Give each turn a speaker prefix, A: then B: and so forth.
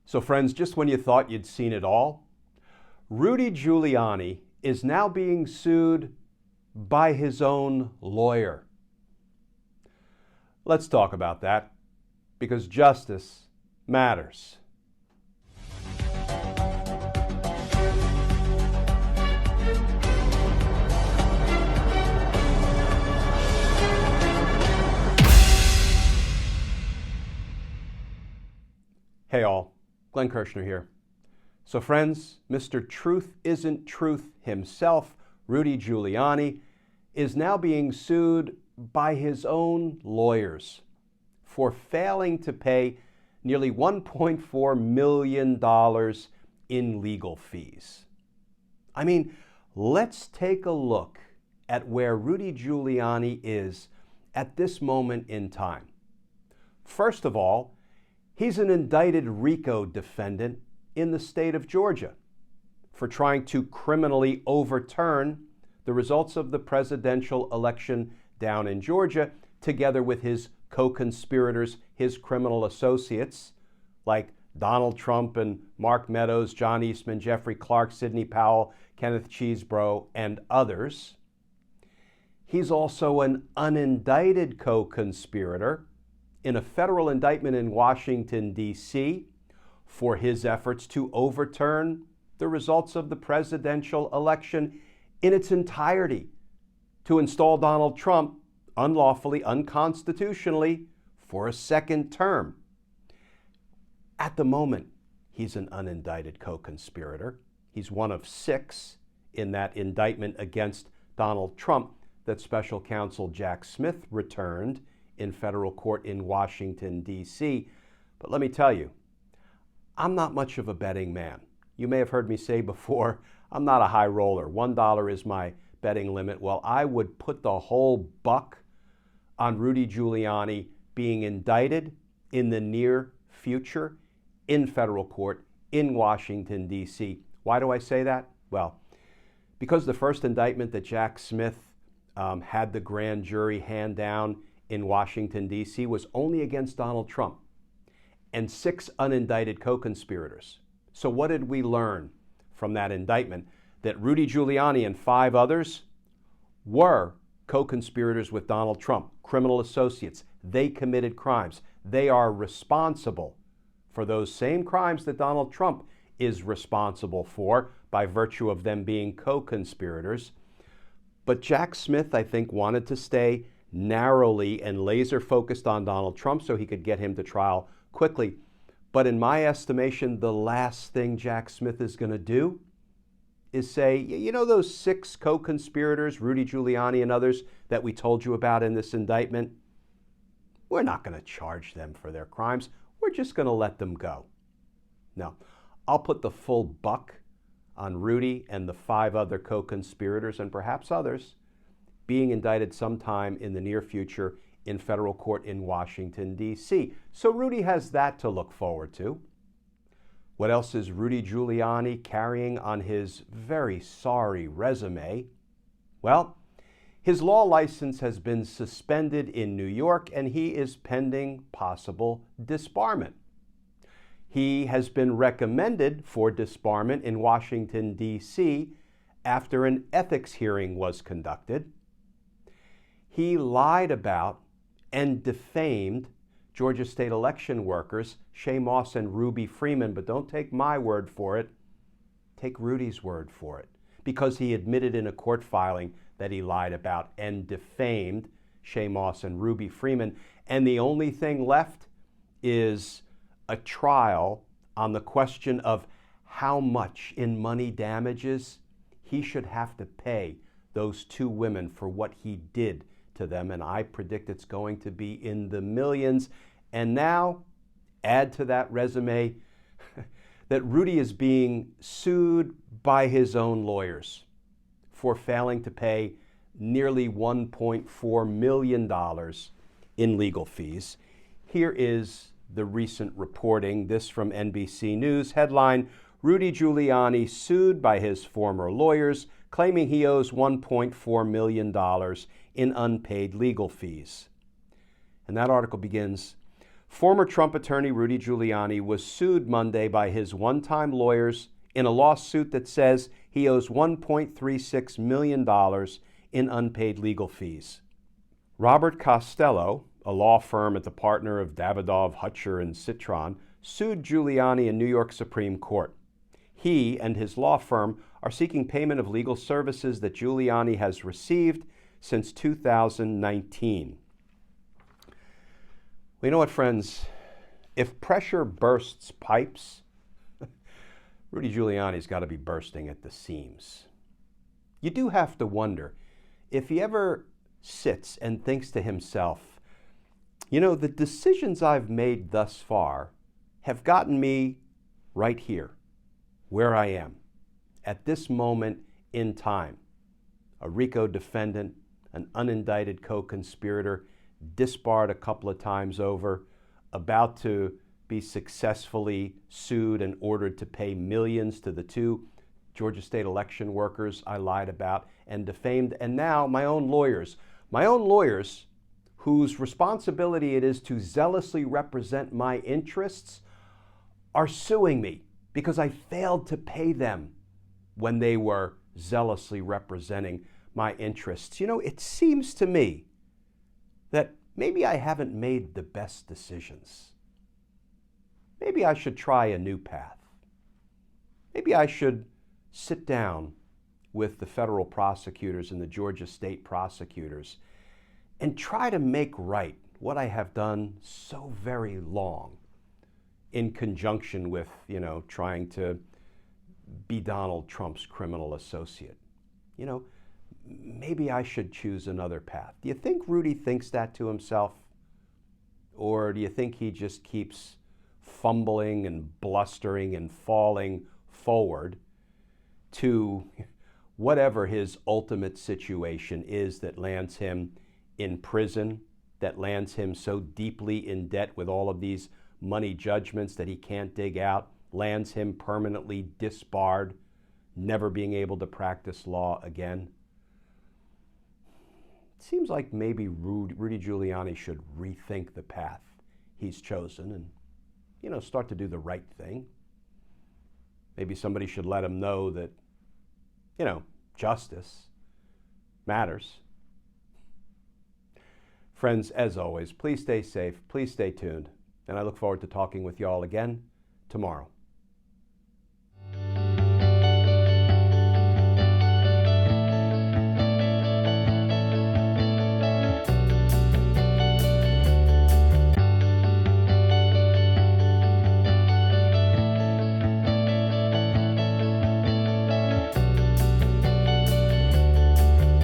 A: So friends, just when you thought you'd seen it all, Rudy Giuliani is now being sued by his own lawyer. Let's talk about that, because justice matters. Hey all, Glenn Kirshner here. So friends, Mr. Truth Isn't Truth himself, Rudy Giuliani, is now being sued by his own lawyers for failing to pay nearly $1.4 million in legal fees. I mean, let's take a look at where Rudy Giuliani is at this moment in time. First of all, he's an indicted RICO defendant in the state of Georgia for trying to criminally overturn the results of the presidential election down in Georgia, together with his co-conspirators, his criminal associates, like Donald Trump and Mark Meadows, John Eastman, Jeffrey Clark, Sidney Powell, Kenneth Chesebro, and others. He's also an unindicted co-conspirator in a federal indictment in Washington, D.C., for his efforts to overturn the results of the presidential election in its entirety, to install Donald Trump unlawfully, unconstitutionally, for a second term. At the moment, he's an unindicted co-conspirator. He's one of 6 in that indictment against Donald Trump that Special Counsel Jack Smith returned in federal court in Washington, D.C. But let me tell you, I'm not much of a betting man. You may have heard me say before, I'm not a high roller. $1 is my betting limit. Well, I would put the whole buck on Rudy Giuliani being indicted in the near future in federal court in Washington, D.C. Why do I say that? Well, because the first indictment that Jack Smith had the grand jury hand down in Washington, D.C. was only against Donald Trump and 6 unindicted co-conspirators. So what did we learn from that indictment? That Rudy Giuliani and 5 others were co-conspirators with Donald Trump, criminal associates. They committed crimes. They are responsible for those same crimes that Donald Trump is responsible for by virtue of them being co-conspirators. But Jack Smith, I think, wanted to stay narrowly and laser focused on Donald Trump so he could get him to trial quickly. But in my estimation, the last thing Jack Smith is going to do is say, you know those 6 co-conspirators, Rudy Giuliani and others, that we told you about in this indictment? We're not going to charge them for their crimes. We're just going to let them go. No, I'll put the full buck on Rudy and the 5 other co-conspirators and perhaps others being indicted sometime in the near future in federal court in Washington, D.C. So Rudy has that to look forward to. What else is Rudy Giuliani carrying on his very sorry resume? Well, his law license has been suspended in New York and he is pending possible disbarment. He has been recommended for disbarment in Washington, D.C. after an ethics hearing was conducted. He lied about and defamed Georgia state election workers, Shea Moss and Ruby Freeman, but don't take my word for it, take Rudy's word for it, because he admitted in a court filing that he lied about and defamed Shea Moss and Ruby Freeman, and the only thing left is a trial on the question of how much in money damages he should have to pay those 2 women for what he did to them, and I predict it's going to be in the millions. And now, add to that resume that Rudy is being sued by his own lawyers for failing to pay nearly $1.4 million in legal fees. Here is the recent reporting, this from NBC News, headline, Rudy Giuliani sued by his former lawyers, claiming he owes $1.4 million in unpaid legal fees. And that article begins, Former Trump attorney Rudy Giuliani was sued Monday by his one-time lawyers in a lawsuit that says he owes $1.36 million in unpaid legal fees. Robert Costello, a law firm at the partner of Davidoff, Hutcher, and Citron, sued Giuliani in New York Supreme Court. He and his law firm are seeking payment of legal services that Giuliani has received since 2019. Well, you know what, friends? If pressure bursts pipes, Rudy Giuliani's got to be bursting at the seams. You do have to wonder if he ever sits and thinks to himself, you know, the decisions I've made thus far have gotten me right here, where I am, at this moment in time. A RICO defendant, an unindicted co-conspirator, disbarred a couple of times over, about to be successfully sued and ordered to pay millions to the two Georgia state election workers I lied about and defamed, and now my own lawyers whose responsibility it is to zealously represent my interests, are suing me because I failed to pay them when they were zealously representing my interests. You know, it seems to me that maybe I haven't made the best decisions. Maybe I should try a new path. Maybe I should sit down with the federal prosecutors and the Georgia state prosecutors and try to make right what I have done so very long in conjunction with, trying to be Donald Trump's criminal associate. Maybe I should choose another path. Do you think Rudy thinks that to himself? Or do you think he just keeps fumbling and blustering and falling forward to whatever his ultimate situation is that lands him in prison, that lands him so deeply in debt with all of these money judgments that he can't dig out, lands him permanently disbarred, never being able to practice law again? It seems like maybe Rudy Giuliani should rethink the path he's chosen and, start to do the right thing. Maybe somebody should let him know that, justice matters. Friends, as always, please stay safe, please stay tuned, and I look forward to talking with you all again tomorrow.